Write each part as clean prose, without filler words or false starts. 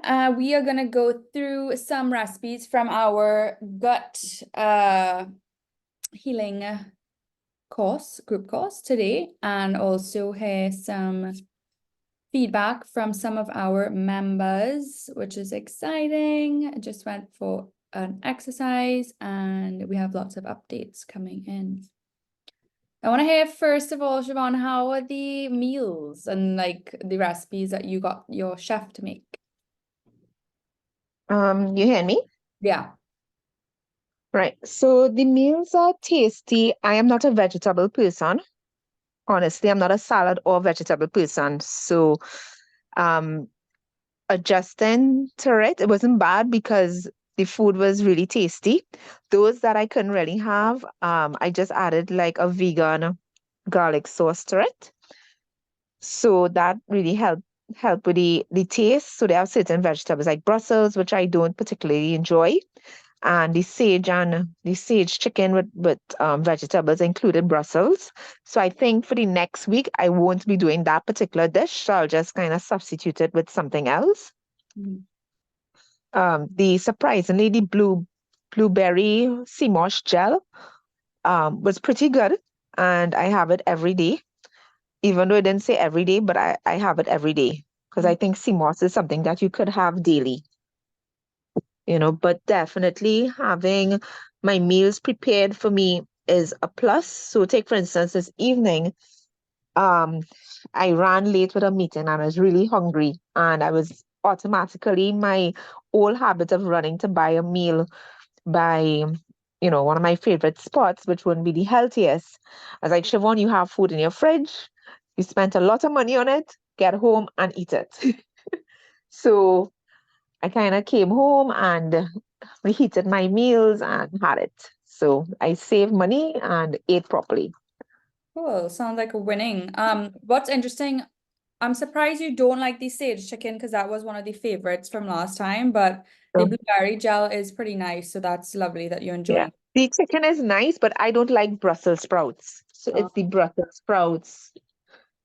We are going to go through some recipes from our gut healing group course today, and also hear some feedback from some of our members, which is exciting. I just went for an exercise and we have lots of updates coming in. I want to hear, first of all, Siobhan, how are the meals and like the recipes that you got your chef to make? You hear me? Yeah. Right. So the meals are tasty. I am not a vegetable person. Honestly, I'm not a salad or vegetable person. So um adjusting to it wasn't bad because the food was really tasty. Those that I couldn't really have, I just added like a vegan garlic sauce to it. So that really helped with the taste. So there are certain vegetables like Brussels, which I don't particularly enjoy, and the sage chicken with vegetables included Brussels. So I think for the next week I won't be doing that particular dish. So I'll just kind of substitute it with something else. Mhm. The surprisingly the blueberry sea moss gel was pretty good, and I have it every day. Even though it didn't say every day, but I have it every day because I think sea moss is something that you could have daily. But definitely having my meals prepared for me is a plus. So take for instance this evening, um, I ran late with a meeting and I was really hungry, and I was automatically my old habit of running to buy a meal by one of my favorite spots, which wouldn't be the healthiest. I was like, Siobhan, you have food in your fridge. You spent a lot of money on it. Get home and eat it. So I kind of came home and reheated my meals and had it. So I saved money and ate properly. Cool. Sounds like a winning. What's interesting, I'm surprised you don't like the sage chicken because that was one of the favorites from last time, but the So, blueberry gel is pretty nice, so that's lovely that you're yeah. enjoying. The chicken is nice, but I don't like Brussels sprouts. So Uh, it's the Brussels sprouts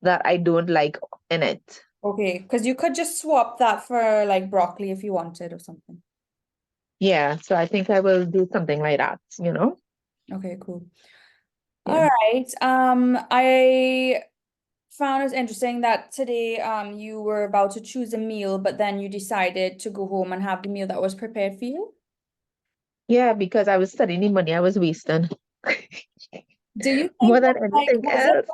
that I don't like in it. okay, because you could just swap that for like broccoli if you wanted or something. Yeah, so I think I will do something like that. Okay, cool. All Yeah. right. I found it interesting that today you were about to choose a meal, but then you decided to go home and have the meal that was prepared for you. Yeah, because I was studying the money I was wasting Do you more think than that, like, anything else.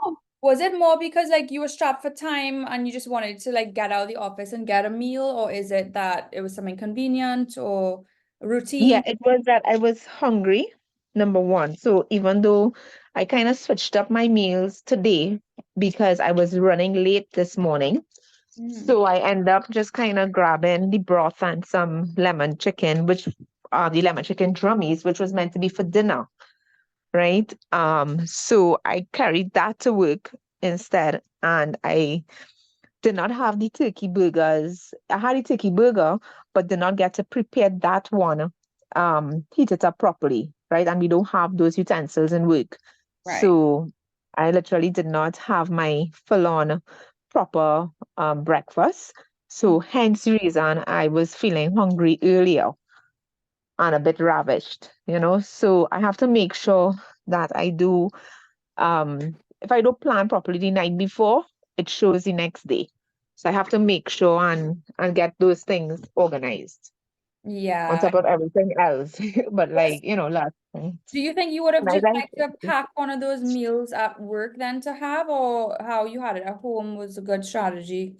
was it more because like you were strapped for time and you just wanted to like get out of the office and get a meal, or is it that it was something convenient or Yeah, routine? it was that I was hungry, number one. So even though I kind of switched up my meals today because I was running late this morning, Mm. so I end up just kind of grabbing the broth and some lemon chicken, which are the lemon chicken drummies, which was meant to be for dinner, right? So I carried that to work instead, and I did not have the turkey burgers. I had the turkey burger, but did not get to prepare that one, heat it up properly, right? And we don't have those utensils in work. Right. So I literally did not have my full-on proper breakfast. So hence the reason I was feeling hungry earlier and a bit ravished. So I have to make sure that I do, if I don't plan properly the night before, it shows the next day. So I have to make sure and get those things organized on Yeah. top of everything else. But Was, last night, do you think you would have night just I liked to pack one of those meals at work then to have, or how you had it at home was a good strategy?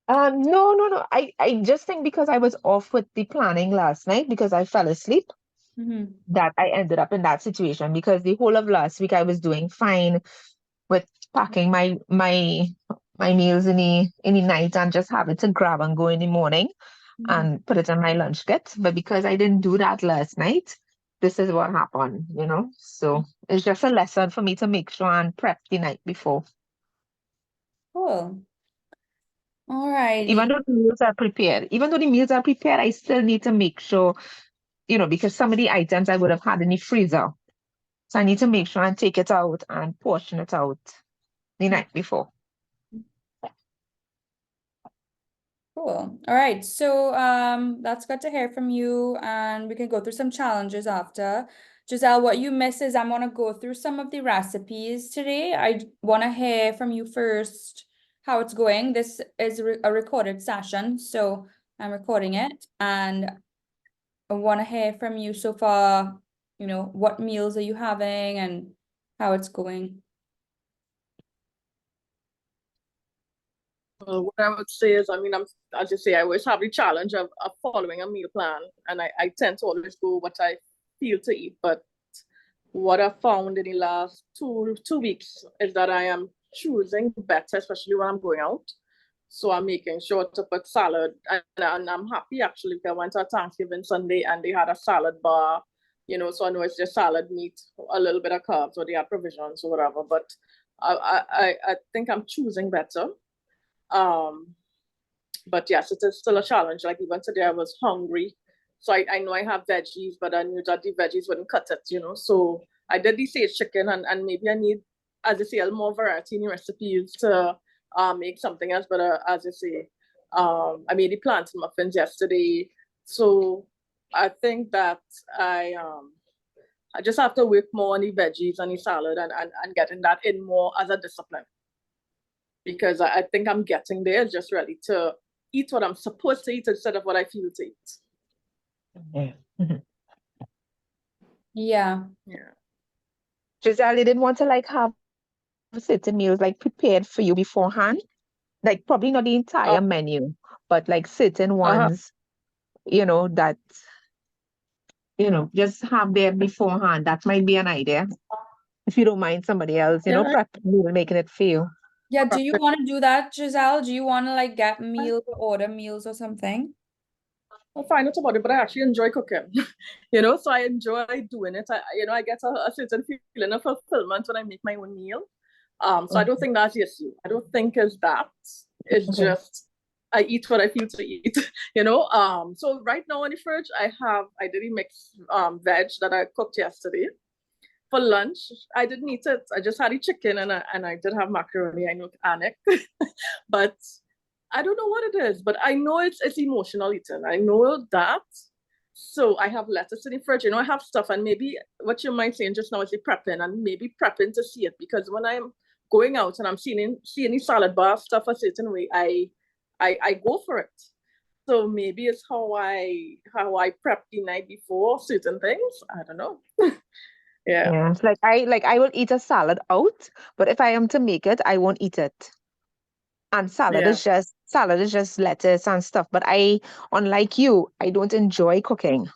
no, no, no. I just think because I was off with the planning last night because I fell asleep, Mm-hmm. that I ended up in that situation because the whole of last week I was doing fine with packing my meals in the night and just having to grab and go in the morning Mm-hmm. and put it in my lunch kit. But because I didn't do that last night, this is what happened. So it's just a lesson for me to make sure and prep the night before. Cool. All righty. Even though the meals are prepared, I still need to make sure, because some of the items I would have had in the freezer. So I need to make sure and take it out and portion it out the night before. Cool. All right. So that's good to hear from you, and we can go through some challenges after. Giselle, what you miss is I'm gonna go through some of the recipes today. I want to hear from you first how it's going. This is a recorded session, so I'm recording it, and I want to hear from you so far, what meals are you having and how it's going. What I would say is, I mean, as you say, I always have the challenge of following a meal plan, and I tend to always go what I feel to eat. But what I found in the last two weeks is that I am choosing better, especially when I'm going out. So I'm making sure to put salad, and I'm happy actually because I went to a Thanksgiving Sunday and they had a salad bar, so I know it's just salad, meat, a little bit of carbs, or they had provisions or whatever. But I think I'm choosing better. But yes, it is still a challenge. Like even today, I was hungry, so I know I have veggies, but I knew that the veggies wouldn't cut it. So I did the sage chicken, and maybe I need, as I say, a little more variety in recipes to make something else. But as I say, I made the plantain muffins yesterday, so I think that I just have to work more on the veggies and the salad and getting that in more as a discipline, because I think I'm getting there, just ready to eat what I'm supposed to eat instead of what I feel to eat. Yeah. Mhm. Yeah. Yeah. Giselle, you didn't want to like have certain meals like prepared for you beforehand? Like probably not the Uh, entire menu, but like certain uh-huh. ones, that, just have them beforehand. That might be an idea. If you don't mind somebody else, Yeah. prep meal, making it for you. Yeah, do you want to do that, Giselle? Do you want to like get meals or order meals or something? I'll find out about it, but I actually enjoy cooking. So I enjoy doing it. I get a certain feeling of fulfillment when I make my own meal. So I don't think that's the issue. I don't think it's that. It's Okay. just I eat what I feel to eat. So right now in the fridge, I did a mixed veg that I cooked yesterday. For lunch, I didn't eat it. I just had a chicken, and I did have macaroni. I know Annick, but I don't know what it is. But I know it's emotional eating. I know that. So I have lettuce in the fridge. I have stuff, and maybe what you might saying just now is the prepping, and maybe prepping to see it, because when I'm going out and I'm seeing the salad bar stuff a certain way, I go for it. So maybe it's how I prep the night before certain things. I don't know. Yeah. Yeah. It's like I will eat a salad out, but if I am to make it, I won't eat it. And Yeah. salad is just lettuce and stuff. But unlike you, I don't enjoy cooking.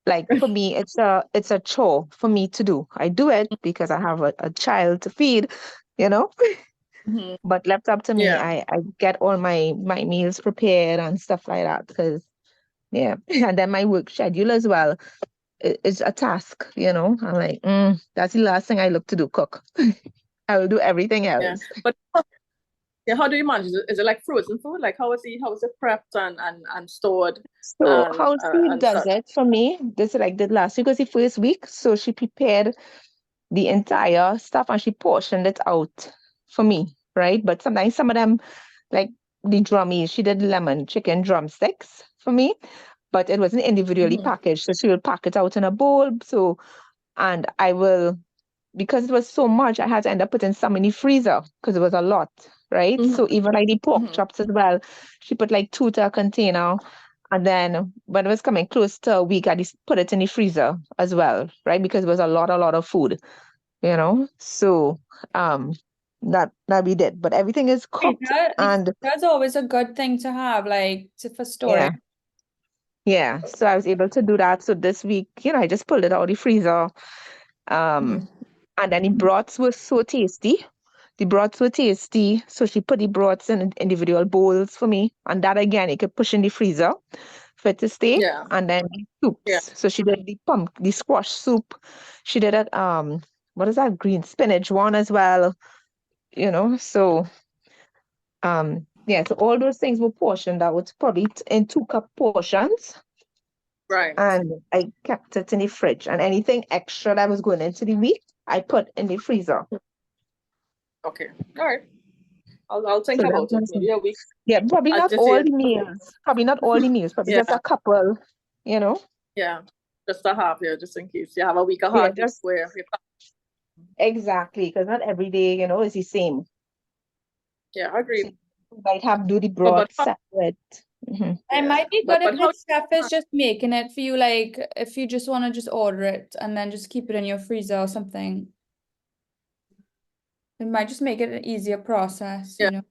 Like for me, it's a chore for me to do. I do it because I have a child to feed, you know. Mhm. But left up to me, Yeah. I get all my meals prepared and stuff like that. Because yeah, and then my work schedule as well is a task. I'm like, that's the last thing I look to do, cook. I will do everything Yeah. else. But yeah, how do you manage it? Is it like frozen food? Like how is it prepped and stored So how she and does such? it for me, this is like the last week was the first week. So she prepared the entire stuff and she portioned it out for me, right? But sometimes some of them, like the drummies, she did lemon chicken drumsticks for me, but it wasn't individually Mhm. packaged. So she will pack it out in a bowl. So, and I will, because it was so much, I had to end up putting some in the freezer because it was a lot, right? Mhm. So even like the pork Mhm. chops as well, she put like two to a container. And then when it was coming close to a week, I just put it in the freezer as well, right? Because it was a lot of food. So um that we did. But everything is cooked and That's always a good thing to have, like for yeah, storage. yeah. So I was able to do that. So this week, I just pulled it out of the freezer. Um Mhm. and then the broths were so tasty. The broths were tasty. So she put the broths in individual bowls for me. And that again, you could push in the freezer for it to stay. Yeah. And then the Yeah. soups. So she did the squash soup. She did it, what is that? Green spinach one as well. So yeah, so all those things were portioned. I was probably in 2 cup portions. Right. And I kept it in the fridge. And anything extra that was going into the week, I put in the freezer. Okay. All right. I'll think So that's about it. nice. Maybe a week. Yeah, probably As not you all said, the meals. Probably not all the meals. Probably yeah, just a couple, you know? yeah. Just a half, yeah, just in case you have a week of Yeah, hard days just where you can't. exactly. Because not every day, is the same. Yeah, So agreed. you might have do the But broth separate. Hmm. It yeah, might be good if but how the chef is just making it for you, like if you just want to just order it and then just keep it in your freezer or something. It might just make it an easier process, yeah, you know.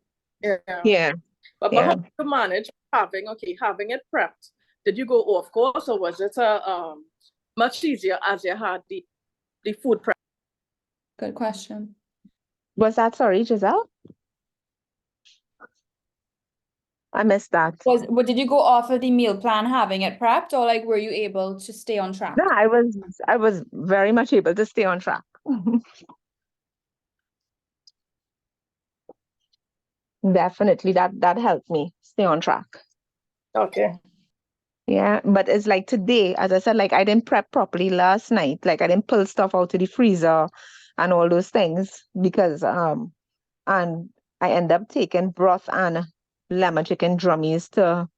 yeah. Yeah, But how yeah. do you manage having it prepped? Did you go off course or was it much easier as you had the food prep? Good question. Was that, sorry, Giselle? I missed that. What did you go off of the meal plan having it prepped, or like were you able to stay on No, track? I was very much able to stay on track. Definitely that helped me stay on track. Okay. Yeah, but it's like today, as I said, like I didn't prep properly last night. Like I didn't pull stuff out of the freezer and all those things because and I end up taking broth and lemon chicken drummies to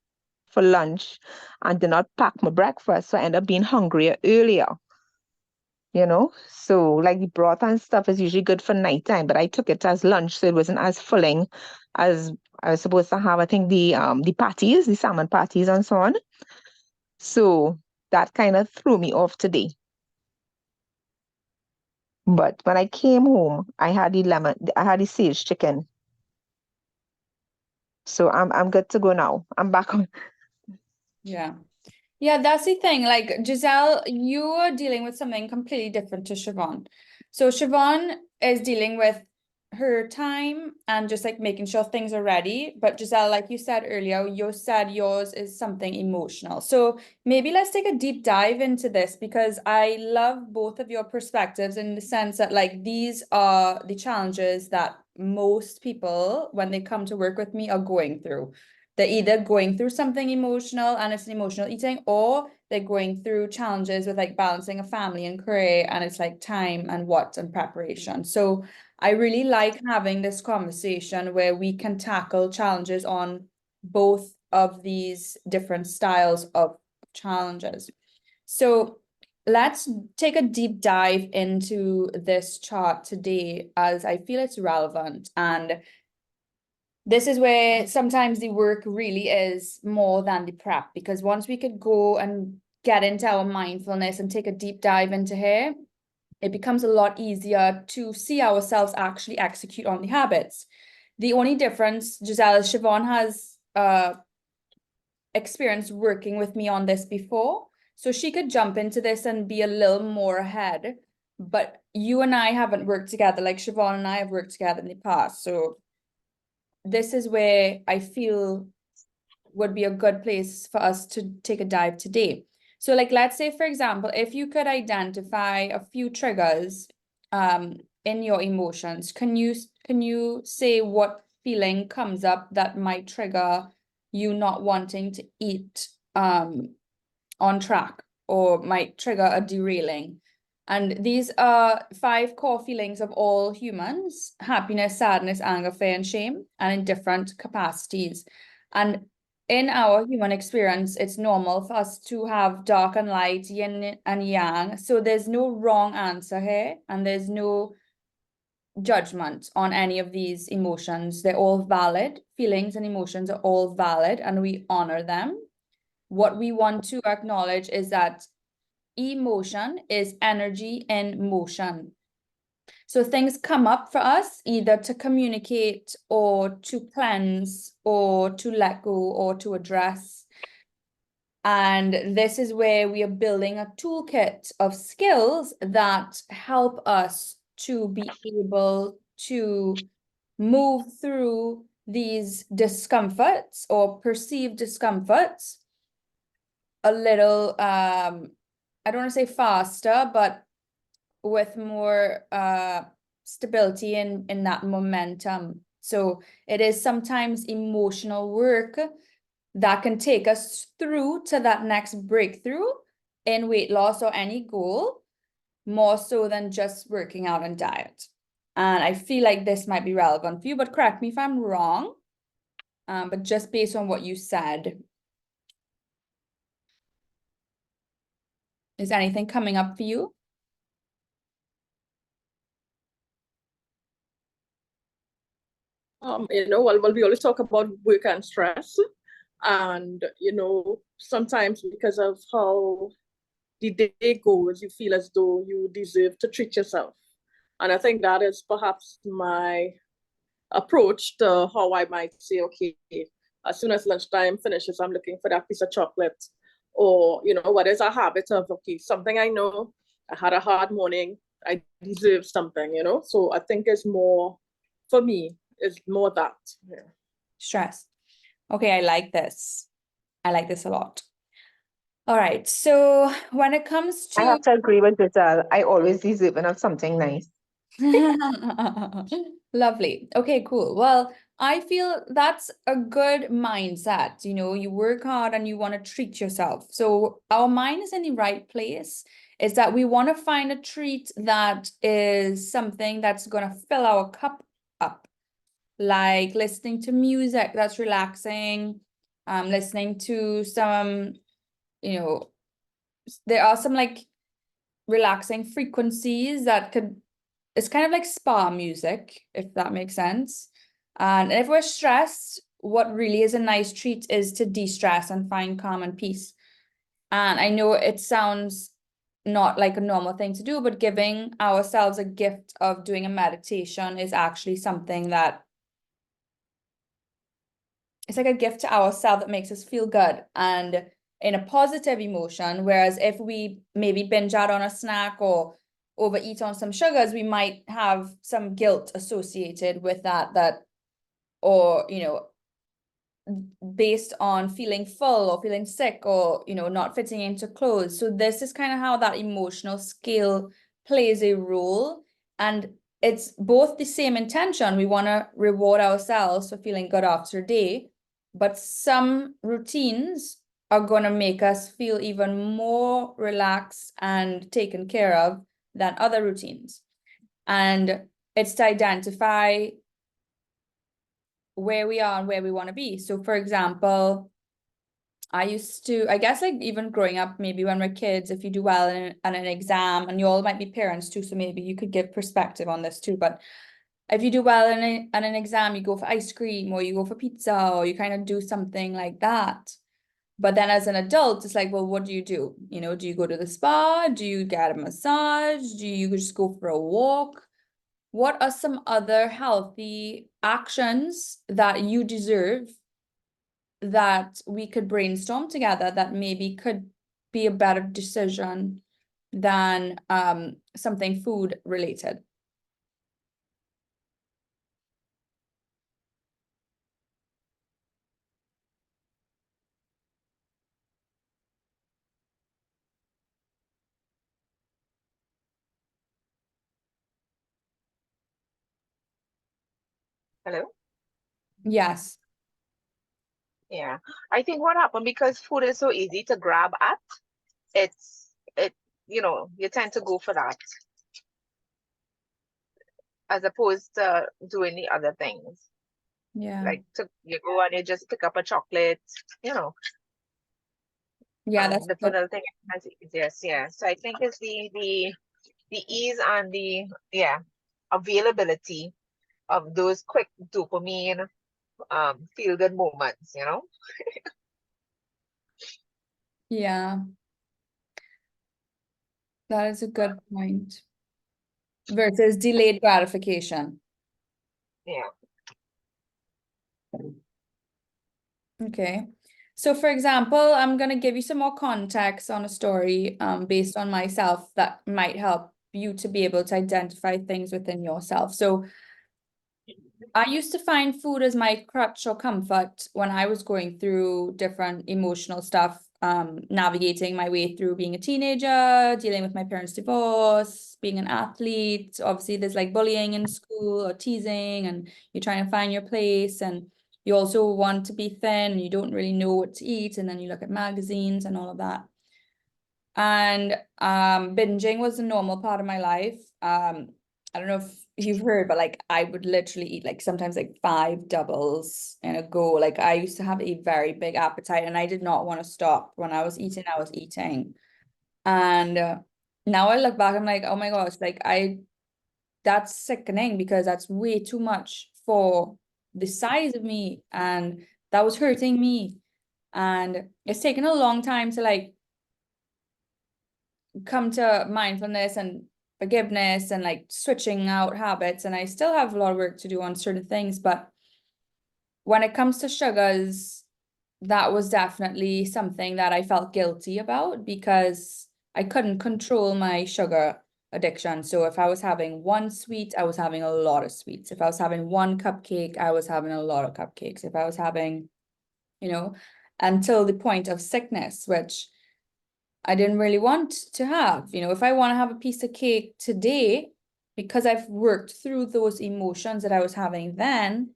for lunch and did not pack my breakfast. So I end up being hungrier earlier, So like the broth and stuff is usually good for nighttime, but I took it as lunch, so it wasn't as filling as I was supposed to have. I think the patties, the salmon patties and so on. So that kind of threw me off today. But when I came home, I had the sage chicken. So I'm good to go now. I'm back on. Yeah. Yeah, that's the thing. Like Giselle, you are dealing with something completely different to Siobhan. So Siobhan is dealing with her time and just like making sure things are ready. But Giselle, like you said earlier, you said yours is something emotional. So maybe let's take a deep dive into this because I love both of your perspectives in the sense that like these are the challenges that most people, when they come to work with me, are going through. They're either going through something emotional and it's an emotional eating, or they're going through challenges with like balancing a family and career, and it's like time and what and preparation. So I really like having this conversation where we can tackle challenges on both of these different styles of challenges. So let's take a deep dive into this chart today as I feel it's relevant. And this is where sometimes the work really is more than the prep, because once we could go and get into our mindfulness and take a deep dive into here, it becomes a lot easier to see ourselves actually execute on the habits. The only difference, Giselle, is Siobhan has experience working with me on this before, so she could jump into this and be a little more ahead. But you and I haven't worked together like Siobhan and I have worked together in the past. So this is where I feel would be a good place for us to take a dive today. So like, let's say, for example, if you could identify a few triggers in your emotions, can you say what feeling comes up that might trigger you not wanting to eat on track or might trigger a derailing? And these are 5 core feelings of all humans: happiness, sadness, anger, fear, and shame, and in different capacities. And in our human experience, it's normal for us to have dark and light, yin and yang. So there's no wrong answer here, and there's no judgment on any of these emotions. They're all valid. Feelings and emotions are all valid, and we honor them. What we want to acknowledge is that emotion is energy in motion. So things come up for us either to communicate or to cleanse or to let go or to address. And this is where we are building a toolkit of skills that help us to be able to move through these discomforts or perceived discomforts a little, I don't want to say faster, but with more stability in that momentum. So it is sometimes emotional work that can take us through to that next breakthrough in weight loss or any goal, more so than just working out and diet. And I feel like this might be relevant for you, but correct me if I'm wrong. But just based on what you said, is anything coming up for you? Well, we always talk about work and stress. And, sometimes because of how the day goes, you feel as though you deserve to treat yourself. And I think that is perhaps my approach to how I might say, okay, as soon as lunchtime finishes, I'm looking for that piece of chocolate. Or, what is a habit of, okay, something I know, I had a hard morning, I deserve something, So I think it's more, for me, it's more that. Yeah. Stress. Okay, I like this. I like this a lot. All right. So when it comes I to have to agree with Giselle. I always deserve enough something nice. lovely. Okay, cool. Well, I feel that's a good mindset. You work hard and you want to treat yourself. So our mind is in the right place. Is that we want to find a treat that is something that's going to fill our cup up, like listening to music that's relaxing, listening to some, there are some like relaxing frequencies that could, it's kind of like spa music, if that makes sense. And if we're stressed, what really is a nice treat is to de-stress and find calm and peace. And I know it sounds not like a normal thing to do, but giving ourselves a gift of doing a meditation is actually something that it's like a gift to ourselves that makes us feel good and in a positive emotion. Whereas if we maybe binge out on a snack or overeat on some sugars, we might have some guilt associated with that, or, based on feeling full or feeling sick or, not fitting into clothes. So this is kind of how that emotional scale plays a role. And it's both the same intention. We want to reward ourselves for feeling good after a day, but some routines are going to make us feel even more relaxed and taken care of than other routines. And it's to identify where we are and where we want to be. So for example, I guess like even growing up, maybe when we're kids, if you do well in an exam, and you all might be parents too, so maybe you could give perspective on this too, but if you do well in an exam, you go for ice cream or you go for pizza or you kind of do something like that. But then as an adult, it's like, well, what do? Do you go to the spa? Do you get a massage? Do you just go for a walk? What are some other healthy actions that you deserve that we could brainstorm together that maybe could be a better decision than something food related? Hello? Yes. Yeah. I think what happened because food is so easy to grab at, you tend to go for that as opposed to doing the other things. Yeah. Like you go and you just pick up a chocolate, you know, Yeah, and that's the good. little thing is easiest, yeah. So I think it's the ease and the availability of those quick dopamine feel good moments. Yeah, that is a good point. Versus delayed gratification. Yeah. Okay. So for example, I'm going to give you some more context on a story based on myself that might help you to be able to identify things within yourself. So I used to find food as my crutch or comfort when I was going through different emotional stuff, navigating my way through being a teenager, dealing with my parents' divorce, being an athlete. Obviously, there's like bullying in school or teasing, and you're trying to find your place. And you also want to be thin, and you don't really know what to eat. And then you look at magazines and all of that. And binging was a normal part of my life. I don't know if you've heard, but like I would literally eat like sometimes like 5 doubles in a go. Like I used to have a very big appetite and I did not want to stop. When I was eating. And now I look back, I'm like, oh my gosh, that's sickening because that's way too much for the size of me. And that was hurting me. And it's taken a long time to like come to mindfulness and forgiveness and like switching out habits. And I still have a lot of work to do on certain things, but when it comes to sugars, that was definitely something that I felt guilty about because I couldn't control my sugar addiction. So if I was having one sweet, I was having a lot of sweets. If I was having one cupcake, I was having a lot of cupcakes. If I was having, you know, until the point of sickness, which I didn't really want to have. If I want to have a piece of cake today, because I've worked through those emotions that I was having then,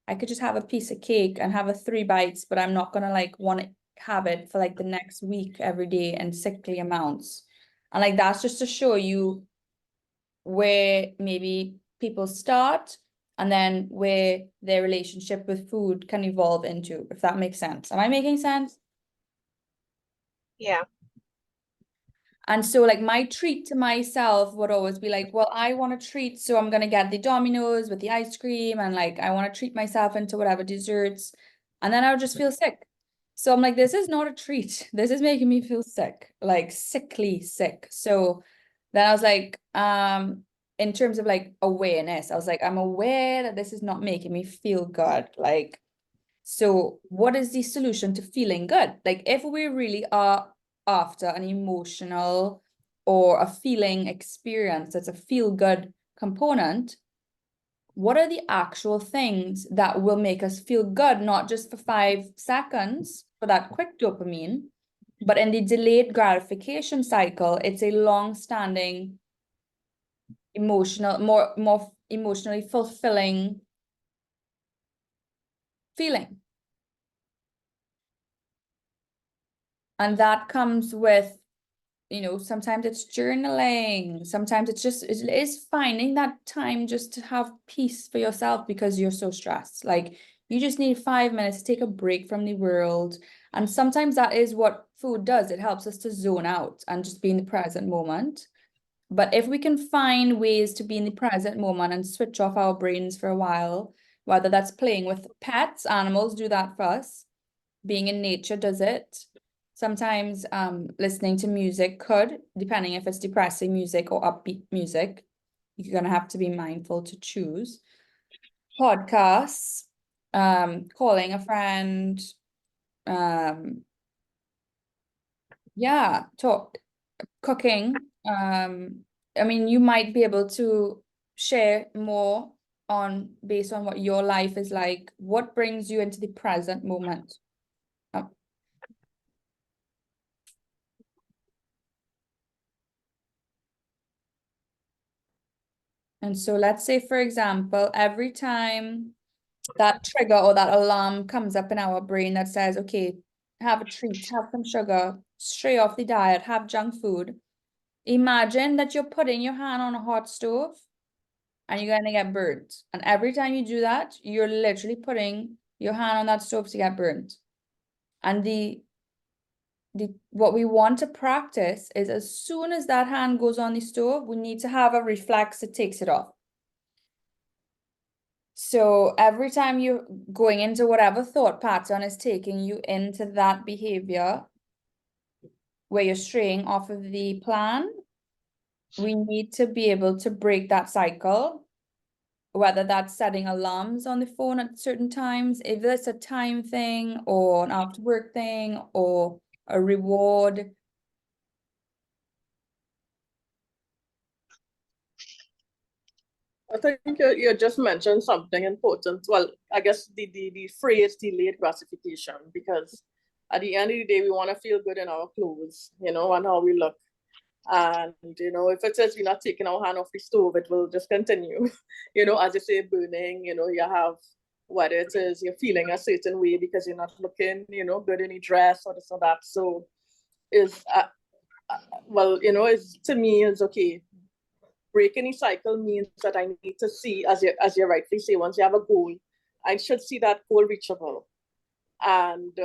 I could just have a piece of cake and have 3 bites, but I'm not gonna like want to have it for like the next week every day in sickly amounts. And like that's just to show you where maybe people start and then where their relationship with food can evolve into, if that makes sense. Am I making sense? Yeah. And so like my treat to myself would always be like, well, I want a treat, so I'm gonna get the Domino's with the ice cream and like I want to treat myself into whatever desserts. And then I would just feel sick. So I'm like, this is not a treat. This is making me feel sick, like sickly sick. So then I was like, in terms of like awareness, I was like, I'm aware that this is not making me feel good. Like, so what is the solution to feeling good? Like if we really are after an emotional or a feeling experience that's a feel good component, what are the actual things that will make us feel good, not just for 5 seconds for that quick dopamine, but in the delayed gratification cycle, it's a long-standing more emotionally fulfilling feeling. And that comes with, sometimes it's journaling, sometimes it is finding that time just to have peace for yourself because you're so stressed. Like you just need 5 minutes to take a break from the world. And sometimes that is what food does. It helps us to zone out and just be in the present moment. But if we can find ways to be in the present moment and switch off our brains for a while, whether that's playing with pets, animals do that for us, being in nature does it. Sometimes listening to music could, depending if it's depressing music or upbeat music. You're gonna have to be mindful to choose. Podcasts, calling a friend, yeah, cooking. I mean, you might be able to share more based on what your life is like. What brings you into the present moment? And so let's say, for example, every time that trigger or that alarm comes up in our brain that says, okay, have a treat, have some sugar, stray off the diet, have junk food. Imagine that you're putting your hand on a hot stove and you're gonna get burnt. And every time you do that, you're literally putting your hand on that stove to get burnt. And what we want to practice is as soon as that hand goes on the stove, we need to have a reflex that takes it off. So every time you're going into whatever thought pattern is taking you into that behavior where you're straying off of the plan, we need to be able to break that cycle, whether that's setting alarms on the phone at certain times, if it's a time thing or an after work thing or a reward. I think you just mentioned something important. Well, I guess the phrase delayed gratification, because at the end of the day, we want to feel good in our clothes, and how we look. And, if it says we're not taking our hand off the stove, it will just continue, as you say, burning, you have, whether it is you're feeling a certain way because you're not looking, good in your dress or this or that. So well, it's, to me, it's okay. break any cycle means that I need to see, as you rightly say, once you have a goal, I should see that goal reachable. And,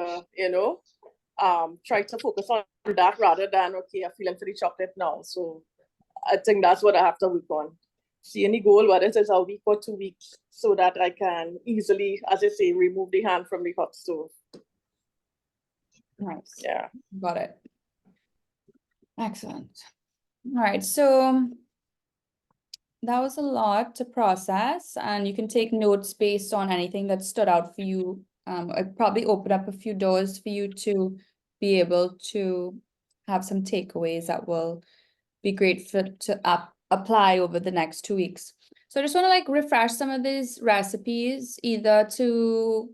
try to focus on that rather than, okay, I'm feeling for the chocolate now. So I think that's what I have to work on. See any goal, whether it is a week or 2 weeks, so that I can easily, as I say, remove the hand from the hot stove. Nice. Yeah. Got it. Excellent. All right, so that was a lot to process, and you can take notes based on anything that stood out for you. It probably opened up a few doors for you to be able to have some takeaways that will be great to apply over the next 2 weeks. So I just want to like refresh some of these recipes, either to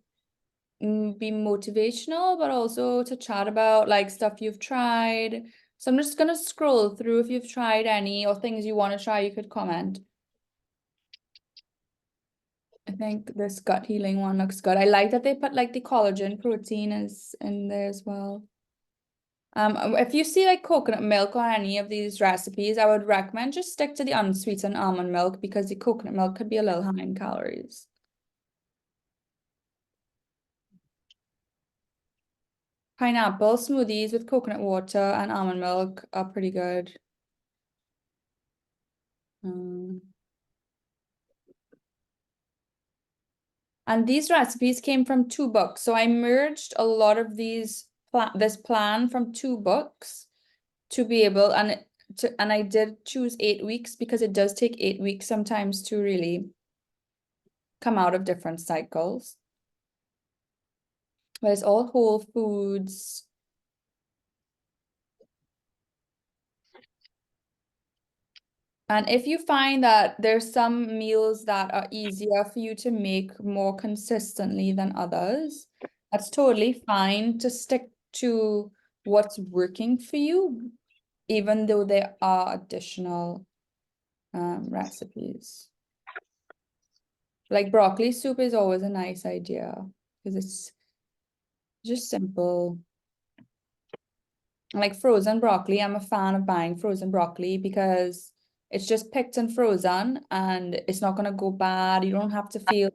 be motivational, but also to chat about like stuff you've tried. So I'm just gonna scroll through. If you've tried any or things you want to try, you could comment. I think this gut healing one looks good. I like that they put like the collagen protein is in there as well. If you see like coconut milk on any of these recipes, I would recommend just stick to the unsweetened almond milk, because the coconut milk could be a little high in calories. Pineapple smoothies with coconut water and almond milk are pretty good. And these recipes came from 2 books. So I merged a lot of this plan from 2 books to be able, and I did choose 8 weeks because it does take 8 weeks sometimes to really come out of different cycles. But it's all whole foods. And if you find that there's some meals that are easier for you to make more consistently than others, that's totally fine to stick to what's working for you, even though there are additional recipes. Like broccoli soup is always a nice idea because it's just simple. Like frozen broccoli, I'm a fan of buying frozen broccoli because it's just picked and frozen and it's not going to go bad. You don't have to feel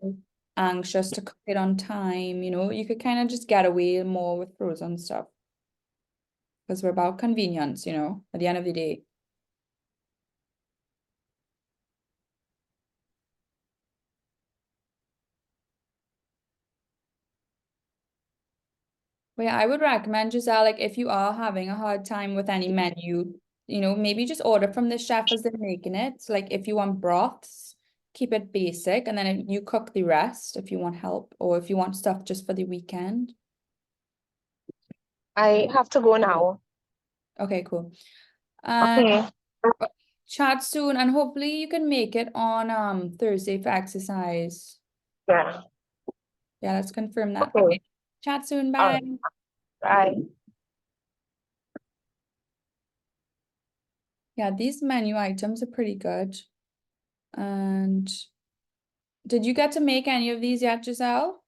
anxious to cook it on time. You could kind of just get away more with frozen stuff because we're about convenience, at the end of the day. But yeah, I would recommend Giselle, like if you are having a hard time with any menu, maybe just order from the chef as they're making it. Like if you want broths, keep it basic, and then you cook the rest if you want help, or if you want stuff just for the weekend. I have to go now. Okay, cool. Okay. Chat soon, and hopefully you can make it on Thursday for exercise. Yeah. Yeah, let's confirm that. Okay. Chat soon, All bye. right. Bye. Yeah, these menu items are pretty good. And did you get to make any of these yet, Giselle?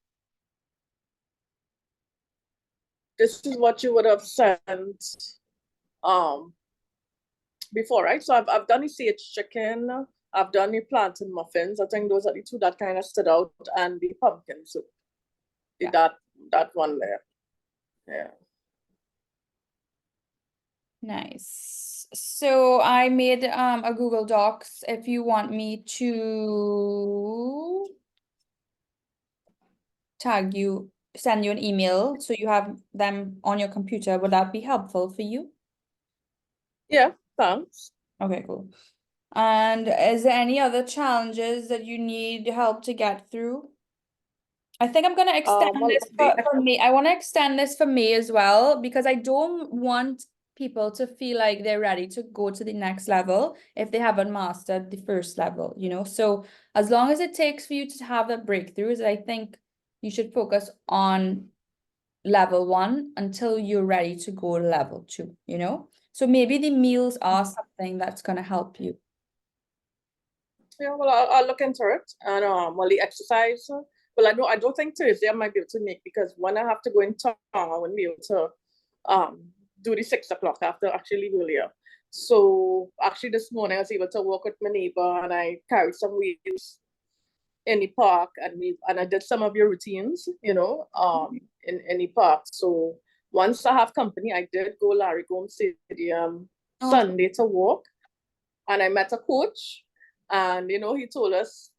This is what you would have sent before, right? So I've done the sage chicken, I've done the plantain muffins. I think those are the 2 that kind of stood out, and the pumpkin soup. Yeah. That one there. Yeah. Nice. So I made a Google Docs if you want me to send you an email so you have them on your computer. Would that be helpful for you? Yeah, thanks. Okay, cool. And is there any other challenges that you need help to get through? I think I'm gonna extend this for me. I want to extend this for me as well, because I don't want people to feel like they're ready to go to the next level if they haven't mastered the first level, So as long as it takes for you to have that breakthroughs, I think you should focus on level 1 until you're ready to go level 2, So maybe the meals are something that's gonna help you. Yeah, well, I'll look into it. And well, the exercise. Well, I don't think Thursday I might be able to make, because when I have to go in town, I wouldn't be able to do the 6 o'clock. I have to actually leave earlier. So actually this morning I was able to walk with my neighbor and I carried some weights in the park and I did some of your routines, in the park. So once I have company, I did go Larry Gomes Stadium Sunday to walk, and I met a coach, and he told us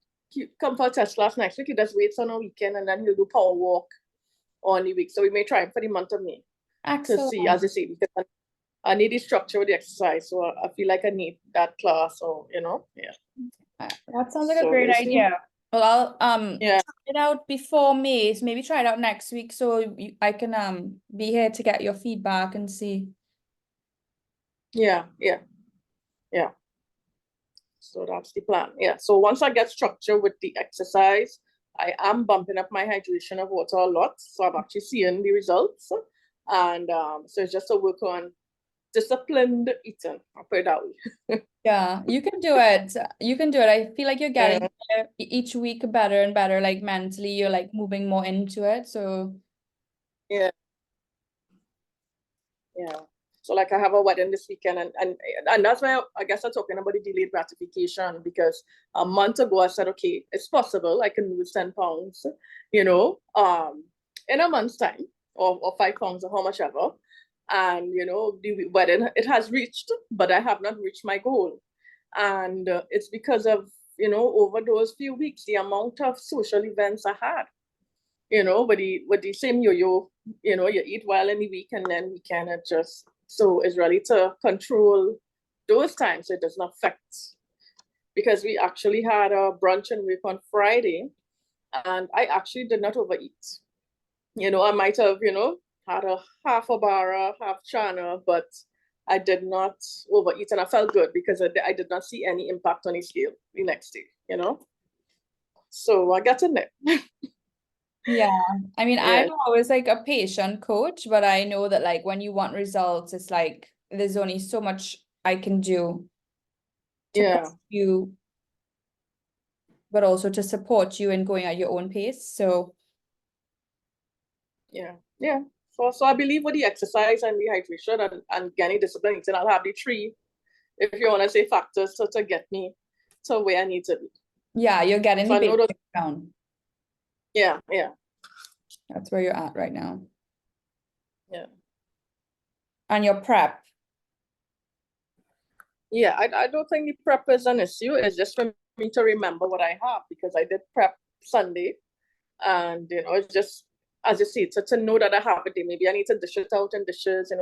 come for a test class next week. He does weights on a weekend, and then he'll do power walk on the week. So we may try him for the month of May to see, as I say, because I need the structure with the exercise. So I feel like I need that class, or yeah. That sounds like a So great we'll see. idea. Well, I'll Yeah. try it out before May, so maybe try it out next week so I can be here to get your feedback and see. Yeah. So that's the plan. Yeah. So once I get structure with the exercise, I am bumping up my hydration of water a lot. So I'm actually seeing the results. And so it's just a work on disciplined eating. I'll put it that way. Yeah, you can do it. You can do it. I feel like you're getting better each week better and better, like mentally, you're like moving more into it. So Yeah. So like I have a wedding this weekend, and that's why I guess I'm talking about the delayed gratification, because a month ago I said, okay, it's possible I can lose 10 pounds, in a month's time, or 5 pounds, or how much ever. And the wedding, it has reached, but I have not reached my goal. And it's because of over those few weeks, the amount of social events I had, with the same yo-yo, you eat well in the week and then we can adjust. So it's really to control those times so it does not affect. Because we actually had a brunch and work on Friday, and I actually did not overeat. I might have, had a half a bar, half chana, but I did not overeat, and I felt good because I did not see any impact on the scale the next day, So I got in there. yeah, I mean, Yeah. I'm always like a patient coach, but I know that like when you want results, it's like there's only so much I can do to push you, but also to support you in going at your own pace. So Yeah. So I believe with the exercise and the hydration and getting discipline, and I'll have the three, if you want to say, factors to get me to where I need to be. yeah, you're getting So the I know those, basics down. yeah. That's where you're at right now. Yeah. And your prep. Yeah, I don't think the prep is an issue. It's just for me to remember what I have, because I did prep Sunday, and it's just, as you see, to know that I have it. Maybe I need to dish it out in dishes,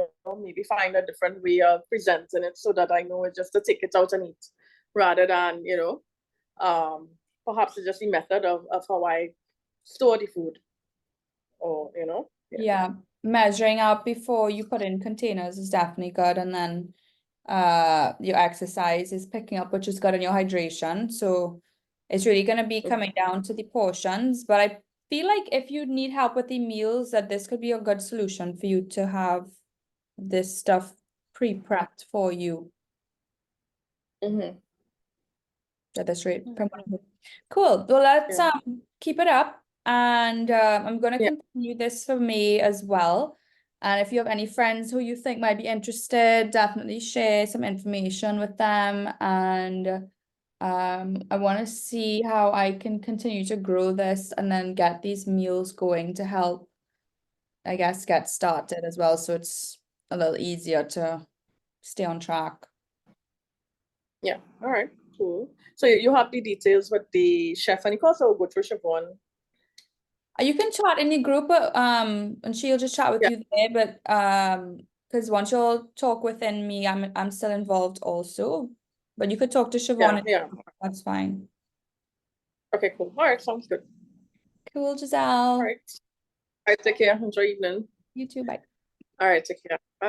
maybe find a different way of presenting it so that I know it's just to take it out and eat, rather than perhaps it's just the method of how I store the food, or Yeah, measuring out before you put in containers is definitely good, and then your exercise is picking up, which is good, in your hydration. So it's really going to be coming down to the portions, but I feel like if you need help with the meals, that this could be a good solution for you to have this stuff pre-prepped for you at this rate. Cool. Well, let's keep it up, and I'm gonna continue this for me as well. And if you have any friends who you think might be interested, definitely share some information with them. And I want to see how I can continue to grow this and then get these meals going to help, I guess, get started as well, so it's a little easier to stay on track. Yeah. All right. Cool. So you have the details with the chef, and you can also go through Siobhan. You can chat in the group, and she'll just chat with you there. But because once you'll talk within me, I'm still involved also. But you could talk to Siobhan. Yeah. That's fine. Okay. Cool. All right. Sounds good. Cool, Giselle. All right. Take care. Enjoy evening. You too. Bye. All right. Take care. Bye.